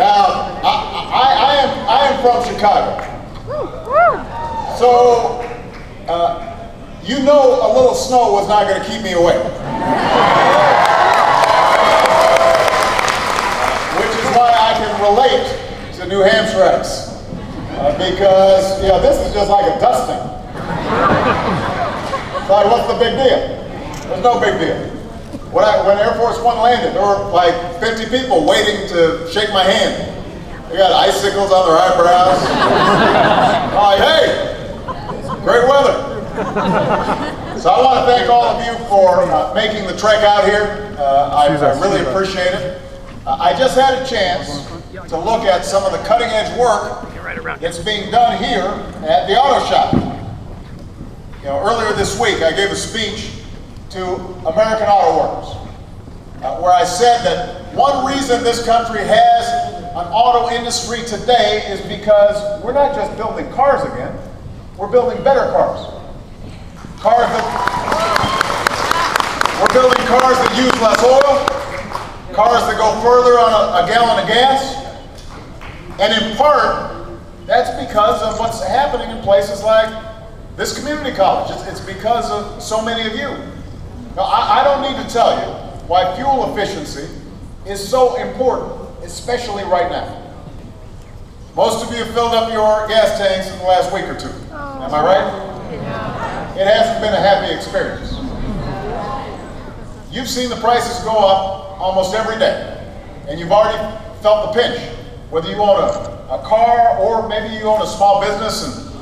Now, I am from Chicago. So, you know a little snow was not going to keep me away. Which is why I can relate to New Hampshire ice. Because, this is just like a dusting. It's like, what's the big deal? There's no big deal. When Air Force One landed, there were like 50 people waiting to shake my hand. They got icicles on their eyebrows. I'm like, hey, great weather. So I want to thank all of you for making the trek out here. I really appreciate it. I just had a chance to look at some of the cutting edge work that's being done here at the auto shop. Earlier this week I gave a speech to American auto workers where I said that one reason this country has an auto industry today is because we're not just building cars again, we're building better cars. We're building cars that use less oil, cars that go further on a gallon of gas, and in part, that's because of what's happening in places like this community college. It's because of so many of you. Now, I don't need to tell you why fuel efficiency is so important, especially right now. Most of you have filled up your gas tanks in the last week or two. Am I right? Yeah. It hasn't been a happy experience. You've seen the prices go up almost every day, and you've already felt the pinch. Whether you own a car or maybe you own a small business and,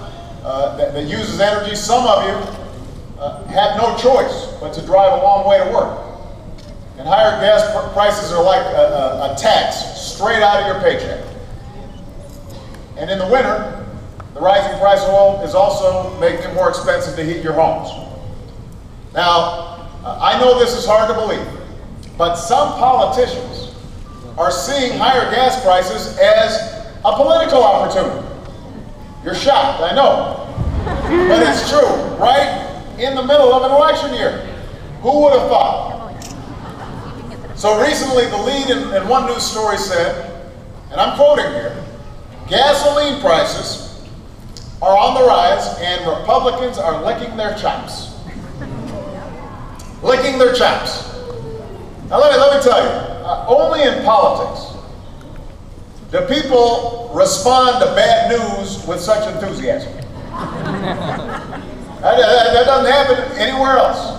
that uses energy, some of you have no choice but to drive a long way to work. And higher gas prices are like a tax straight out of your paycheck. And in the winter, the rising price of oil is also making it more expensive to heat your homes. Now, I know this is hard to believe, but some politicians are seeing higher gas prices as a political opportunity. You're shocked, I know, but it's true, right in the middle of an election year. Who would have thought? So recently the lead in one news story said, and I'm quoting here, gasoline prices are on the rise and Republicans are licking their chops. Licking their chops. Now let me tell you, only in politics do people respond to bad news with such enthusiasm. That doesn't happen anywhere else.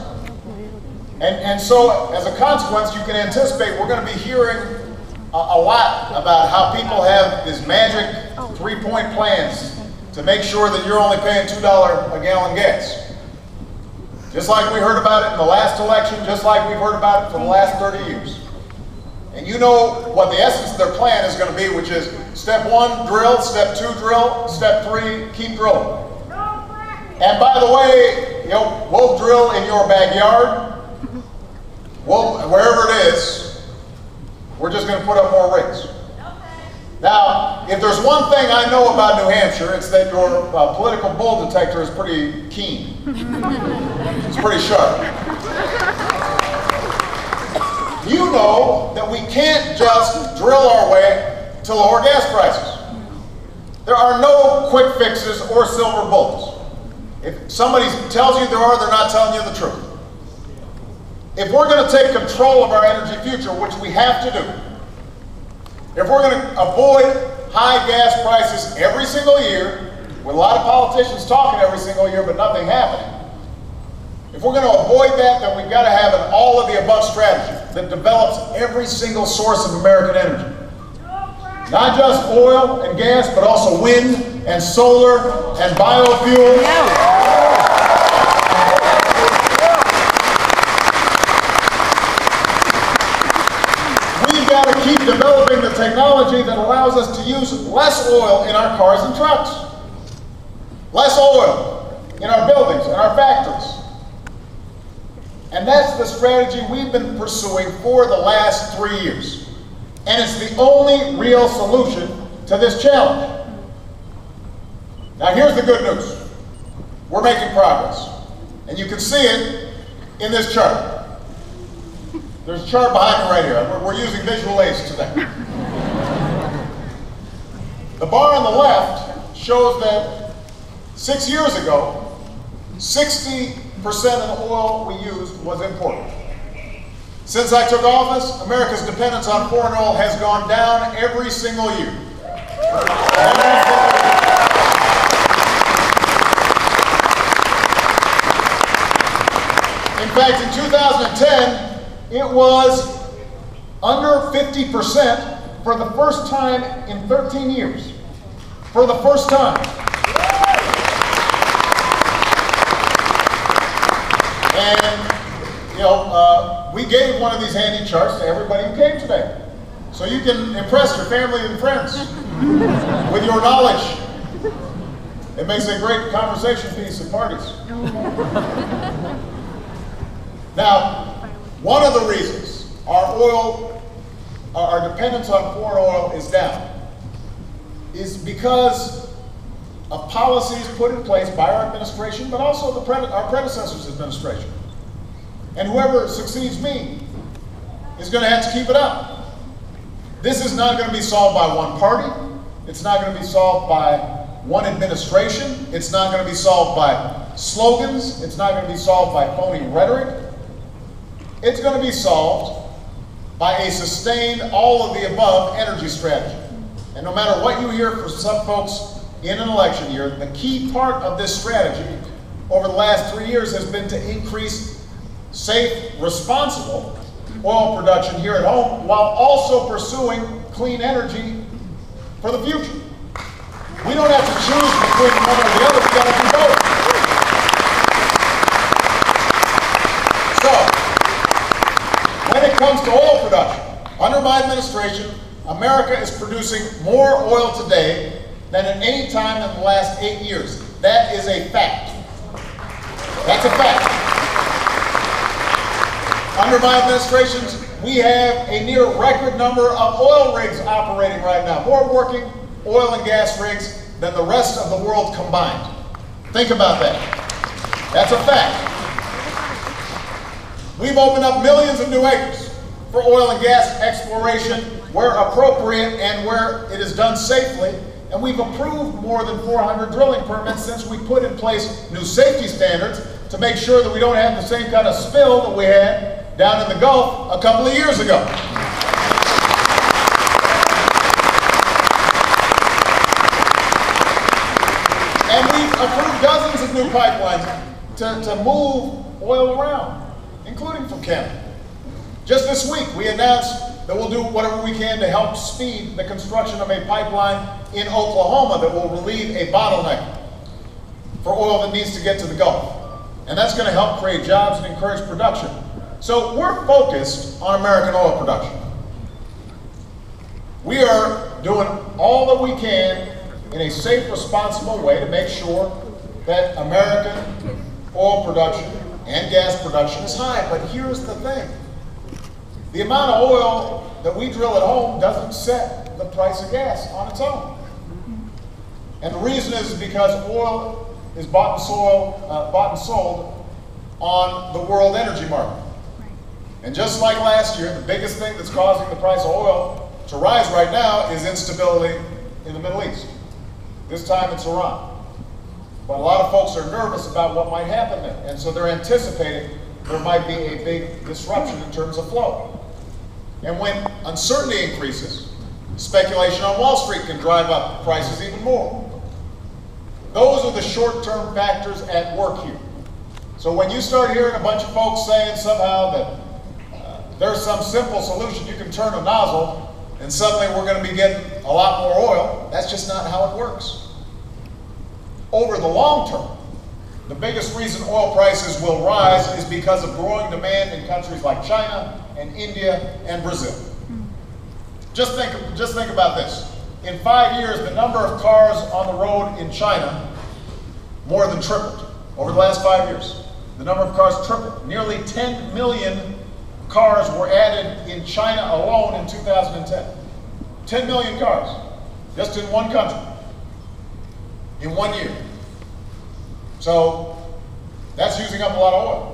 And so, as a consequence, you can anticipate we're going to be hearing a lot about how people have these magic three-point plans to make sure that you're only paying $2 a gallon gas. Just like we heard about it in the last election, just like we've heard about it for the last 30 years. And you know what the essence of their plan is going to be, which is step 1, drill, step 2, drill, step 3, keep drilling. And by the way, we'll drill in your backyard. Wherever it is, we're just going to put up more rigs. Now, if there's one thing I know about New Hampshire, it's that your political bull detector is pretty keen. It's pretty sharp. You know that we can't just drill our way to lower gas prices. There are no quick fixes or silver bullets. If somebody tells you there are, they're not telling you the truth. If we're going to take control of our energy future, which we have to do, if we're going to avoid high gas prices every single year, with a lot of politicians talking every single year but nothing happening, if we're going to avoid that, then we've got to have an all-of-the-above strategy that develops every single source of American energy. Not just oil and gas, but also wind and solar and biofuels. We've got to keep developing the technology that allows us to use less oil in our cars and trucks. Less oil in our buildings and our factories. And that's the strategy we've been pursuing for the last 3 years. And it's the only real solution to this challenge. Now here's the good news. We're making progress. And you can see it in this chart. There's a chart behind me right here. We're using visual aids today. The bar on the left shows that 6 years ago, 60% of the oil we used was imported. Since I took office, America's dependence on foreign oil has gone down every single year. In fact, in 2010, it was under 50% for the first time in 13 years. For the first time. And, you know, we gave one of these handy charts to everybody who came today. So you can impress your family and friends with your knowledge. It makes a great conversation piece at parties. Now, one of the reasons our dependence on foreign oil is down is because of policies put in place by our administration, but also our predecessor's administration. And whoever succeeds me is going to have to keep it up. This is not going to be solved by one party. It's not going to be solved by one administration. It's not going to be solved by slogans. It's not going to be solved by phony rhetoric. It's going to be solved by a sustained, all of the above energy strategy. And no matter what you hear from some folks in an election year, the key part of this strategy over the last 3 years has been to increase safe, responsible oil production here at home while also pursuing clean energy for the future. We don't have to choose between one or the other, we've got to do both. So, when it comes to oil production, under my administration, America is producing more oil today than at any time in the last 8 years. That is a fact. That's a fact. Under my administration, we have a near record number of oil rigs operating right now. More working oil and gas rigs than the rest of the world combined. Think about that. That's a fact. We've opened up millions of new acres for oil and gas exploration where appropriate and where it is done safely. And we've approved more than 400 drilling permits since we put in place new safety standards to make sure that we don't have the same kind of spill that we had down in the Gulf a couple of years ago. And we've approved dozens of new pipelines to move oil around, including from Canada. Just this week, we announced that we'll do whatever we can to help speed the construction of a pipeline in Oklahoma that will relieve a bottleneck for oil that needs to get to the Gulf. And that's going to help create jobs and encourage production. So we're focused on American oil production. We are doing all that we can in a safe, responsible way to make sure that American oil production and gas production is high. But here's the thing. The amount of oil that we drill at home doesn't set the price of gas on its own. And the reason is because oil is bought and sold on the world energy market. And just like last year, the biggest thing that's causing the price of oil to rise right now is instability in the Middle East. This time it's Iran. But a lot of folks are nervous about what might happen there. And so they're anticipating there might be a big disruption in terms of flow. And when uncertainty increases, speculation on Wall Street can drive up prices even more. Those are the short-term factors at work here. So when you start hearing a bunch of folks saying somehow that there's some simple solution, you can turn a nozzle and suddenly we're going to be getting a lot more oil, that's just not how it works. Over the long term, the biggest reason oil prices will rise is because of growing demand in countries like China and India and Brazil. Just think about this. In 5 years, the number of cars on the road in China more than tripled. Over the last 5 years, the number of cars tripled. Nearly 10 million cars were added in China alone in 2010. 10 million cars, just in one country, in 1 year. So that's using up a lot of oil.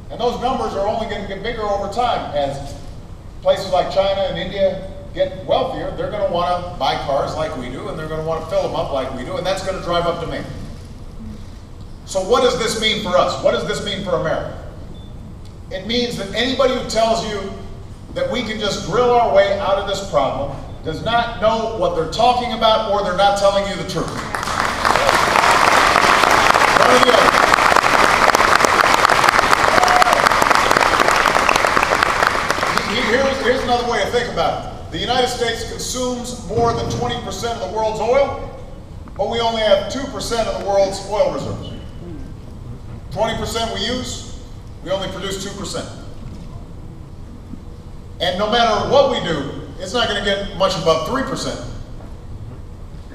And those numbers are only going to get bigger over time as places like China and India get wealthier, they're going to want to buy cars like we do, and they're going to want to fill them up like we do, and that's going to drive up demand. So what does this mean for us? What does this mean for America? It means that anybody who tells you that we can just drill our way out of this problem does not know what they're talking about, or they're not telling you the truth. One or the other. Here's another way to think about it. The United States consumes more than 20% of the world's oil, but we only have 2% of the world's oil reserves. 20% we use, we only produce 2%. And no matter what we do, it's not going to get much above 3%.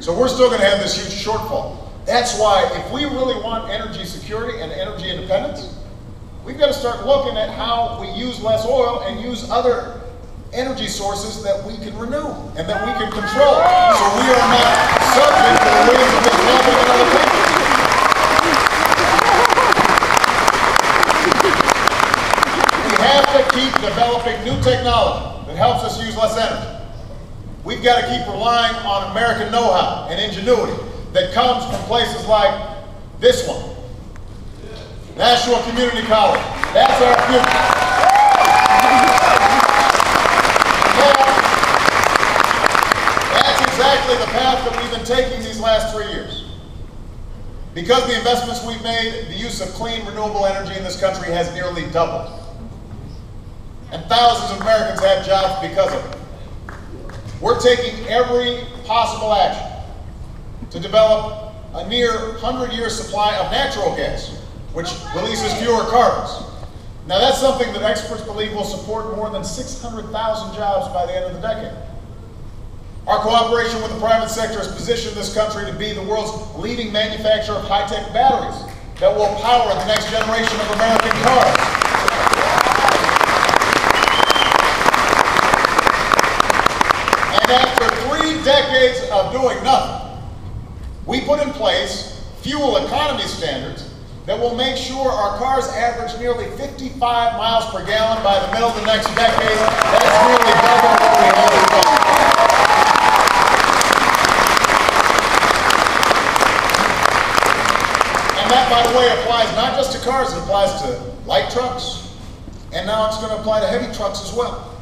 So we're still going to have this huge shortfall. That's why if we really want energy security and energy independence, we've got to start looking at how we use less oil and use other energy sources that we can renew and that we can control. So we are not subject to the whims of what's happening in other countries. We have to keep developing new technology that helps us use less energy. We've got to keep relying on American know-how and ingenuity that comes from places like this one. National Community College. That's our future. That's exactly the path that we've been taking these last 3 years. Because of the investments we've made, the use of clean, renewable energy in this country has nearly doubled. And thousands of Americans have jobs because of it. We're taking every possible action to develop a near 100-year supply of natural gas, which releases fewer carbons. Now that's something that experts believe will support more than 600,000 jobs by the end of the decade. Our cooperation with the private sector has positioned this country to be the world's leading manufacturer of high-tech batteries that will power the next generation of American cars. And after 3 decades of doing nothing, we put in place fuel economy standards that will make sure our cars average nearly 55 miles per gallon by the middle of the next decade. That's nearly double what we have today. And that, by the way, applies not just to cars, it applies to light trucks, and now it's going to apply to heavy trucks as well.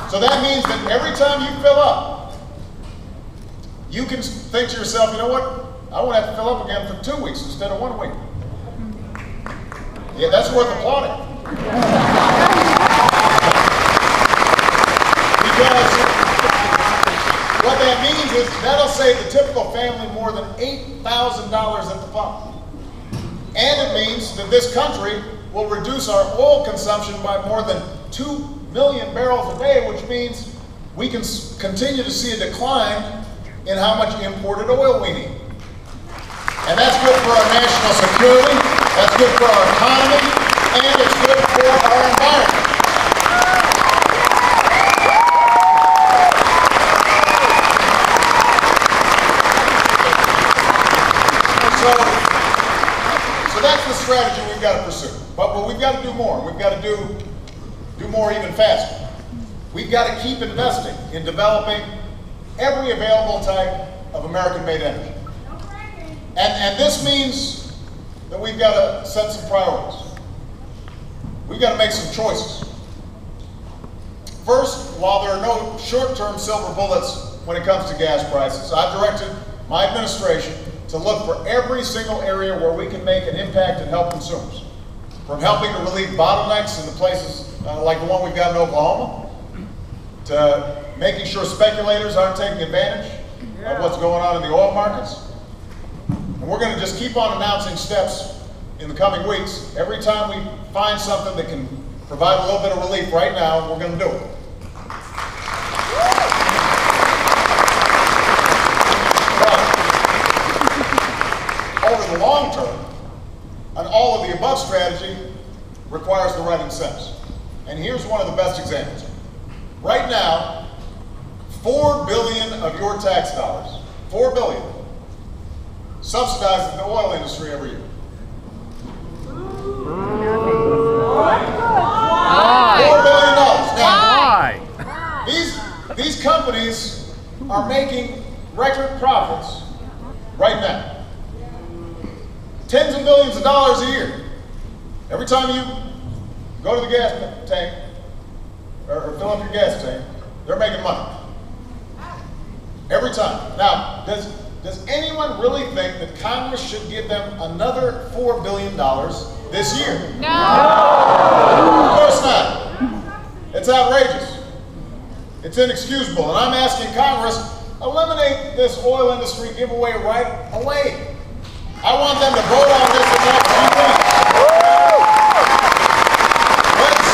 So that means that every time you fill up, you can think to yourself, you know what, I won't have to fill up again for 2 weeks instead of 1 week. Yeah, that's worth applauding. Because what that means is that'll save the typical family more than $8,000 at the pump. And it means that this country will reduce our oil consumption by more than 2 million barrels a day, which means we can continue to see a decline in how much imported oil we need. And that's good for our national security, that's good for our economy, and it's good for our environment. So that's the strategy we've got to pursue. But we've got to do more. We've got to do more even faster. We've got to keep investing in developing every available type of American-made energy. And this means that we've got to set some priorities. We've got to make some choices. First, while there are no short-term silver bullets when it comes to gas prices, I've directed my administration to look for every single area where we can make an impact and help consumers. From helping to relieve bottlenecks in the places like the one we've got in Oklahoma, to making sure speculators aren't taking advantage of what's going on in the oil markets. And we're going to just keep on announcing steps in the coming weeks. Every time we find something that can provide a little bit of relief right now, we're going to do it. But over the long term, an all of the above strategy requires the right incentives. And here's one of the best examples. Right now, $4 billion of your tax dollars, $4 billion, subsidizes the oil industry every year. $4 billion. Now, these companies are making record profits right now. Tens of millions of dollars a year. Every time you go to the gas tank, or fill up your gas tank, they're making money. Every time. Now, does anyone really think that Congress should give them another $4 billion this year? No! Of course not. It's outrageous. It's inexcusable. And I'm asking Congress, eliminate this oil industry giveaway right away. I want them to vote on this in the next few weeks.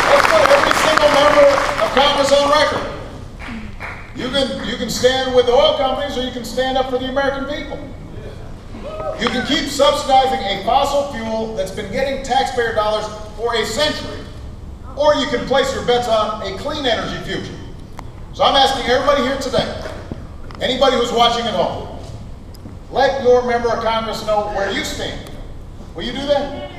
Let's put every single member of Congress on record. You can stand with the oil companies, or you can stand up for the American people. You can keep subsidizing a fossil fuel that's been getting taxpayer dollars for a century, or you can place your bets on a clean energy future. So I'm asking everybody here today, anybody who's watching at home, let your member of Congress know where you stand. Will you do that?